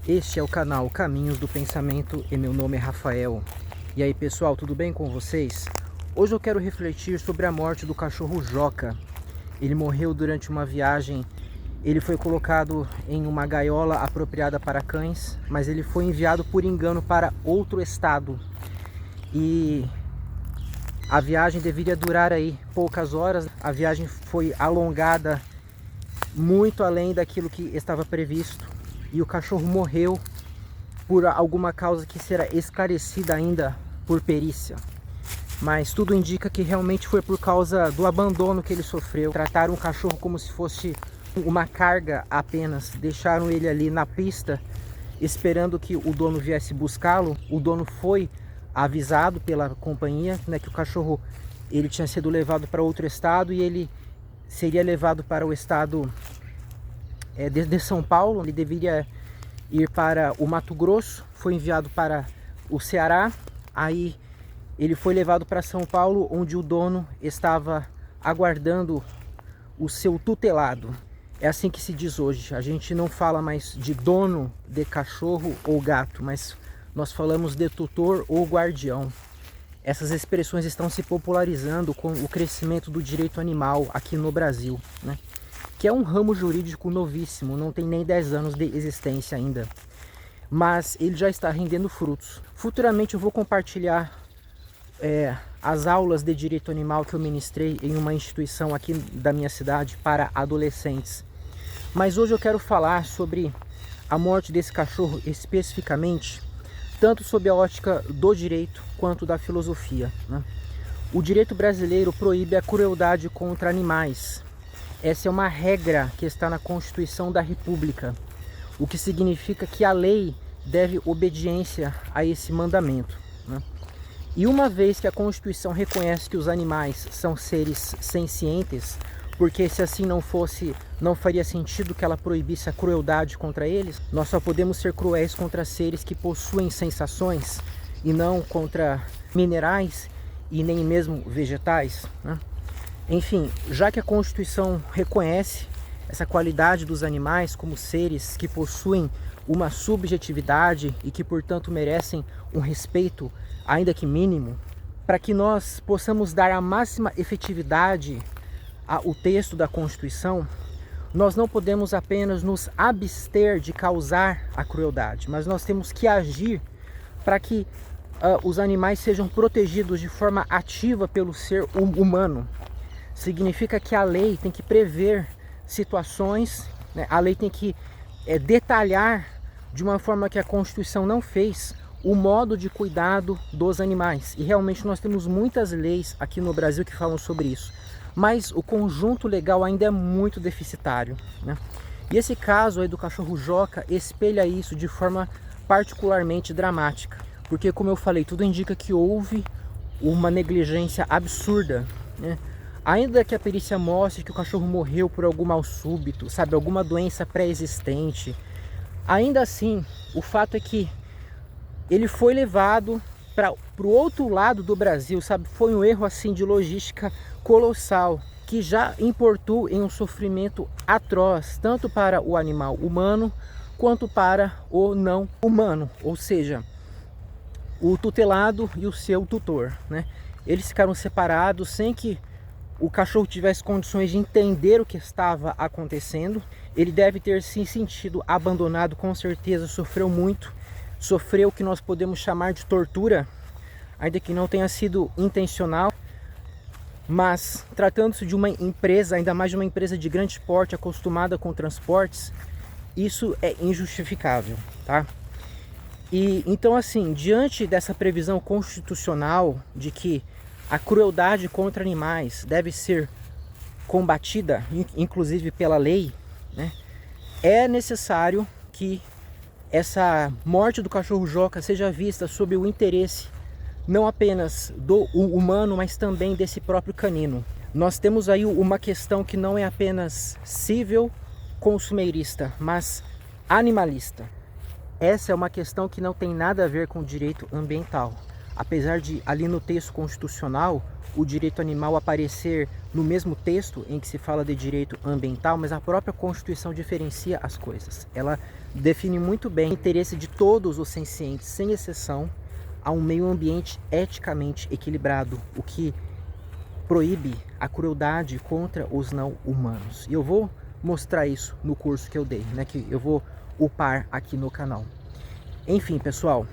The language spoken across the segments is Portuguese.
Este é o canal Caminhos do Pensamento e meu nome é Rafael. E aí pessoal, tudo bem com vocês? Hoje eu quero refletir sobre a morte do cachorro Joca. Ele morreu durante uma viagem, ele foi colocado em uma gaiola apropriada para cães, mas ele foi enviado por engano para outro estado. E a viagem deveria durar aí poucas horas, a viagem foi alongada muito além daquilo que estava previsto. E o cachorro morreu por alguma causa que será esclarecida ainda por perícia. Mas tudo indica que realmente foi por causa do abandono que ele sofreu. Trataram o cachorro como se fosse uma carga apenas. Deixaram ele ali na pista, esperando que o dono viesse buscá-lo. O dono foi avisado pela companhia, né, que o cachorro ele tinha sido levado para outro estado e ele seria levado para o estado de São Paulo. Ele deveria ir para o Mato Grosso, foi enviado para o Ceará, aí ele foi levado para São Paulo, onde o dono estava aguardando o seu tutelado. É assim que se diz hoje, a gente não fala mais de dono de cachorro ou gato, mas nós falamos de tutor ou guardião. Essas expressões estão se popularizando com o crescimento do direito animal aqui no Brasil, né? Que é um ramo jurídico novíssimo, não tem nem 10 anos de existência ainda, mas ele já está rendendo frutos. Futuramente eu vou compartilhar as aulas de direito animal que eu ministrei em uma instituição aqui da minha cidade para adolescentes. Mas hoje eu quero falar sobre a morte desse cachorro especificamente, tanto sob a ótica do direito quanto da filosofia, né? O direito brasileiro proíbe a crueldade contra animais. Essa é uma regra que está na Constituição da República, o que significa que a lei deve obediência a esse mandamento, né? E uma vez que a Constituição reconhece que os animais são seres sencientes, porque se assim não fosse, não faria sentido que ela proibisse a crueldade contra eles, nós só podemos ser cruéis contra seres que possuem sensações e não contra minerais e nem mesmo vegetais, né? Enfim, já que a Constituição reconhece essa qualidade dos animais como seres que possuem uma subjetividade e que, portanto, merecem um respeito, ainda que mínimo, para que nós possamos dar a máxima efetividade ao texto da Constituição, nós não podemos apenas nos abster de causar a crueldade, mas nós temos que agir para que os animais sejam protegidos de forma ativa pelo ser humano. Significa que a lei tem que prever situações, né? A lei tem que detalhar de uma forma que a Constituição não fez o modo de cuidado dos animais. E realmente nós temos muitas leis aqui no Brasil que falam sobre isso. Mas o conjunto legal ainda é muito deficitário, né? E esse caso aí do cachorro Joca espelha isso de forma particularmente dramática. Porque, como eu falei, tudo indica que houve uma negligência absurda, né? Ainda que a perícia mostre que o cachorro morreu por algum mal súbito, sabe, alguma doença pré-existente, ainda assim, o fato é que ele foi levado para o outro lado do Brasil, sabe, foi um erro assim de logística colossal, que já importou em um sofrimento atroz, tanto para o animal humano, quanto para o não humano, ou seja, o tutelado e o seu tutor, né? Eles ficaram separados sem que o cachorro tivesse condições de entender o que estava acontecendo. Ele deve ter se sentido abandonado, com certeza sofreu muito, sofreu o que nós podemos chamar de tortura, ainda que não tenha sido intencional, mas tratando-se de uma empresa, ainda mais de uma empresa de grande porte, acostumada com transportes, isso é injustificável, tá? E então, assim, diante dessa previsão constitucional de que a crueldade contra animais deve ser combatida, inclusive pela lei, né? É necessário que essa morte do cachorro Joca seja vista sob o interesse não apenas do humano, mas também desse próprio canino. Nós temos aí uma questão que não é apenas civil consumerista, mas animalista. Essa é uma questão que não tem nada a ver com o direito ambiental. apesar de ali no texto constitucional o direito animal aparecer no mesmo texto em que se fala de direito ambiental, mas a própria Constituição diferencia as coisas. Ela define muito bem o interesse de todos os sencientes, sem exceção, a um meio ambiente eticamente equilibrado, o que proíbe a crueldade contra os não humanos. E eu vou mostrar isso no curso que eu dei, né, que eu vou upar aqui no canal. Enfim, pessoal,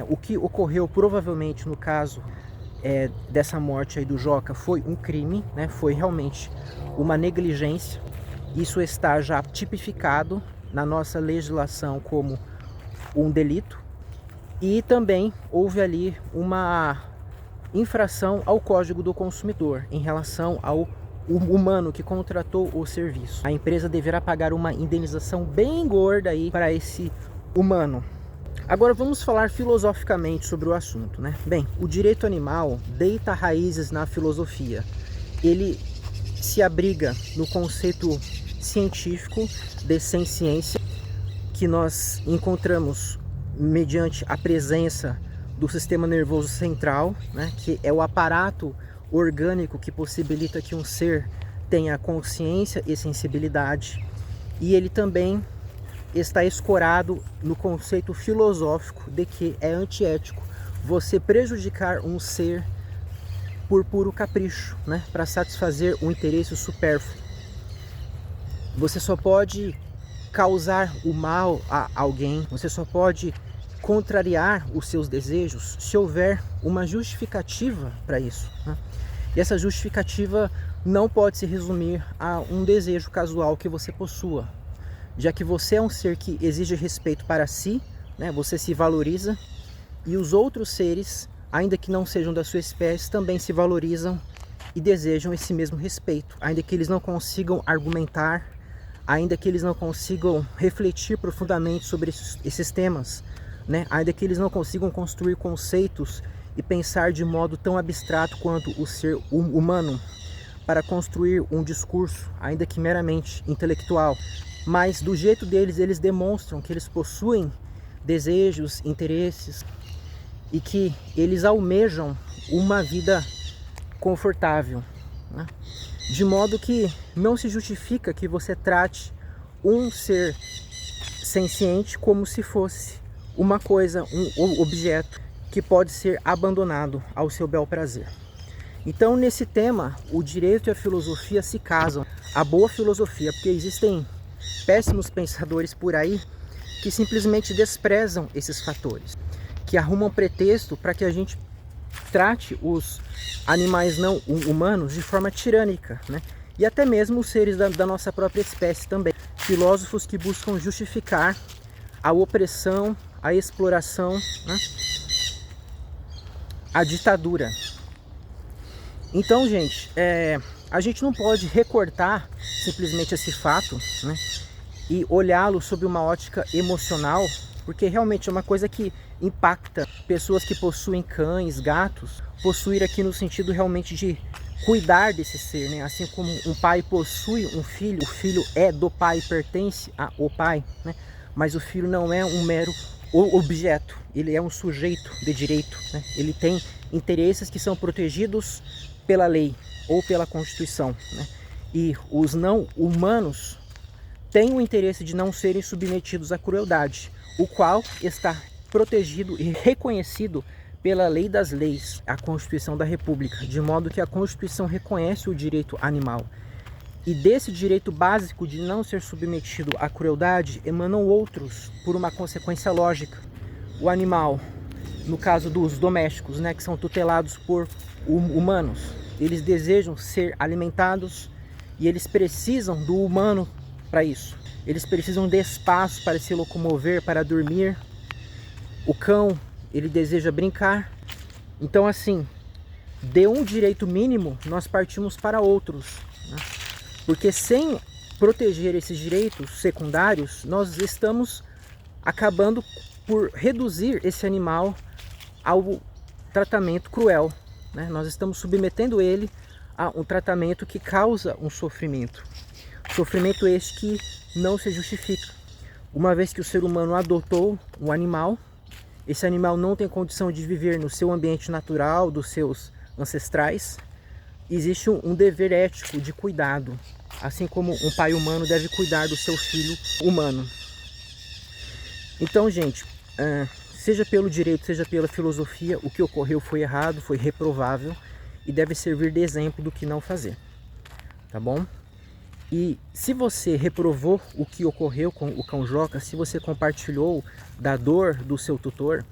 o que ocorreu provavelmente no caso dessa morte aí do Joca foi um crime, né? Foi realmente uma negligência. Isso está já tipificado na nossa legislação como um delito. E também houve ali uma infração ao Código do Consumidor em relação ao humano que contratou o serviço. A empresa deverá pagar uma indenização bem gorda aí para esse humano. Agora vamos falar filosoficamente sobre o assunto, né? Bem, o direito animal deita raízes na filosofia. Ele se abriga no conceito científico de senciência, que nós encontramos mediante a presença do sistema nervoso central, né? Que é o aparato orgânico que possibilita que um ser tenha consciência e sensibilidade. E ele também está escorado no conceito filosófico de que é antiético você prejudicar um ser por puro capricho, né, para satisfazer um interesse supérfluo. Você só pode causar o mal a alguém, você só pode contrariar os seus desejos se houver uma justificativa para isso, né? E essa justificativa não pode se resumir a um desejo casual que você possua, já que você é um ser que exige respeito para si, né? Você se valoriza, e os outros seres, ainda que não sejam da sua espécie, também se valorizam e desejam esse mesmo respeito, ainda que eles não consigam argumentar, ainda que eles não consigam refletir profundamente sobre esses temas, né? Ainda que eles não consigam construir conceitos e pensar de modo tão abstrato quanto o ser humano para construir um discurso, ainda que meramente intelectual. Mas do jeito deles, eles demonstram que eles possuem desejos, interesses e que eles almejam uma vida confortável, né? De modo que não se justifica que você trate um ser senciente como se fosse uma coisa, um objeto que pode ser abandonado ao seu bel prazer. Então, nesse tema, o direito e a filosofia se casam. A boa filosofia, porque existem péssimos pensadores por aí que simplesmente desprezam esses fatores, que arrumam pretexto para que a gente trate os animais não humanos de forma tirânica, né? E até mesmo os seres da nossa própria espécie também. Filósofos que buscam justificar a opressão, a exploração, né? A ditadura. Então, gente, a gente não pode recortar simplesmente esse fato, né, e olhá-lo sob uma ótica emocional, porque realmente é uma coisa que impacta pessoas que possuem cães, gatos, possuir aqui no sentido realmente de cuidar desse ser, né? Assim como um pai possui um filho, o filho é do pai, pertence ao pai, né? Mas o filho não é um mero objeto, ele é um sujeito de direito, né? Ele tem interesses que são protegidos pela lei ou pela Constituição, né? E os não humanos têm o interesse de não serem submetidos à crueldade, o qual está protegido e reconhecido pela lei das leis, a Constituição da República, de modo que a Constituição reconhece o direito animal. E desse direito básico de não ser submetido à crueldade emanam outros por uma consequência lógica. O animal, no caso dos domésticos, né, que são tutelados por humanos, eles desejam ser alimentados e eles precisam do humano para isso. Eles precisam de espaço para se locomover, para dormir. O cão, ele deseja brincar. Então, assim, de um direito mínimo, nós partimos para outros, né? Porque sem proteger esses direitos secundários, nós estamos acabando por reduzir esse animal ao tratamento cruel, né? Nós estamos submetendo ele a um tratamento que causa um sofrimento. Sofrimento este que não se justifica. Uma vez que o ser humano adotou um animal, esse animal não tem condição de viver no seu ambiente natural, dos seus ancestrais. Existe um dever ético de cuidado, assim como um pai humano deve cuidar do seu filho humano. Então, gente, seja pelo direito, seja pela filosofia, o que ocorreu foi errado, foi reprovável e deve servir de exemplo do que não fazer, tá bom? E se você reprovou o que ocorreu com o cão Joca, se você compartilhou da dor do seu tutor,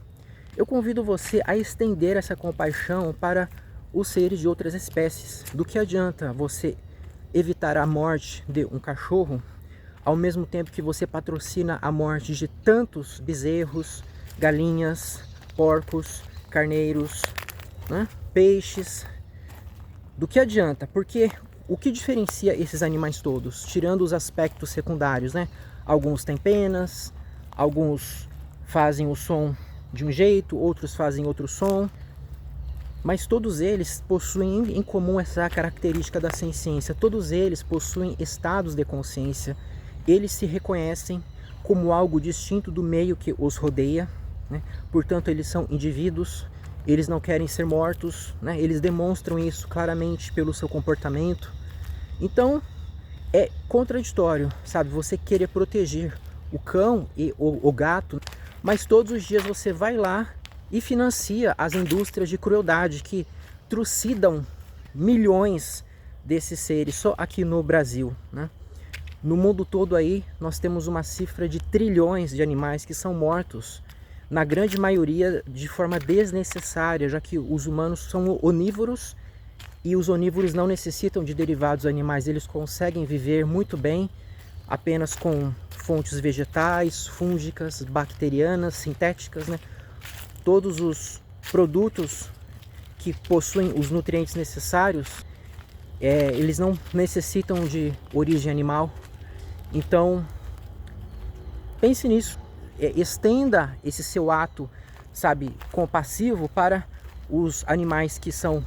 eu convido você a estender essa compaixão para os seres de outras espécies. Do que adianta você evitar a morte de um cachorro, ao mesmo tempo que você patrocina a morte de tantos bezerros, galinhas, porcos, carneiros, né, peixes? Do que adianta? Porque o que diferencia esses animais todos, tirando os aspectos secundários, né? Alguns têm penas, alguns fazem o som de um jeito, outros fazem outro som, mas todos eles possuem em comum essa característica da senciência. Todos eles possuem estados de consciência. Eles se reconhecem como algo distinto do meio que os rodeia, né? Portanto, eles são indivíduos. Eles não querem ser mortos, né? Eles demonstram isso claramente pelo seu comportamento. Então, é contraditório, sabe? Você querer proteger o cão e o gato, mas todos os dias você vai lá e financia as indústrias de crueldade que trucidam milhões desses seres só aqui no Brasil, né? No mundo todo aí, nós temos uma cifra de trilhões de animais que são mortos, na grande maioria de forma desnecessária, já que os humanos são onívoros e os onívoros não necessitam de derivados animais, eles conseguem viver muito bem apenas com fontes vegetais, fúngicas, bacterianas, sintéticas, né? Todos os produtos que possuem os nutrientes necessários, eles não necessitam de origem animal. Então, pense nisso. Estenda esse seu ato, sabe, compassivo para os animais que são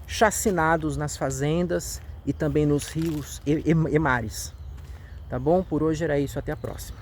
chacinados nas fazendas e também nos rios e mares. Tá bom? Por hoje era isso. Até a próxima.